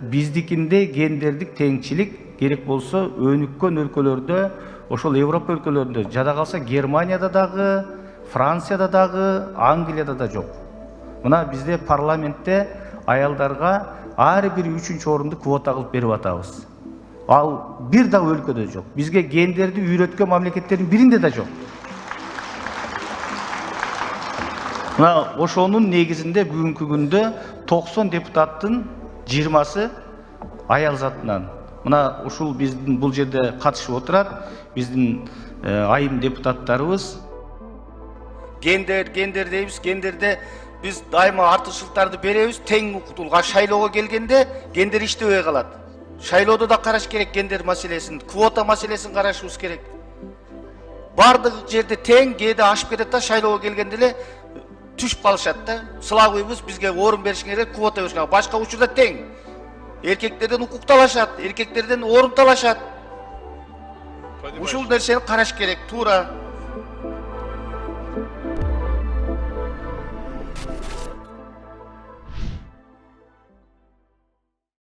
Биздикинде гендердик теңчилик керек болсо өнүккөн өлкөлөрдө, ошол Европа өлкөлөрүндө, жада калса Германияда дагы, Францияда дагы, Англияда да жок. Мына бизде парламентте аялдарга ар бир 3-чү орунду квота кылып берип атабыз. Ал бир да өлкөдө жок. Бизге гендерди үйрөткөн мамлекеттердин биринде да жок. Мына ошонун негизинде бүгүнкү күндө 90 депутаттын 20сы аял затынан. Мына ушул биздин бул жерде катышып отурат, биздин айым депутаттарыбыз. Гендер дейбиз, гендерде биз дайыма артыкчылыктарды беребиз, тең укуктуулукка шайлоого келгенде гендер иштебей калат. Шайлоодо да караш керек гендер маселесин, квота маселесин карашыбыз керек. Бардык жерде тең, кээде ашып кетет да шайлоого келгенде эле түшүп калышат да. Сылабыбыз бизге орун беришиңер керек, квота беришиңер. Башка учурда тең. Эркектерден укук талашат, эркектерден орун талашат. Ушул нерсени караш керек, туура.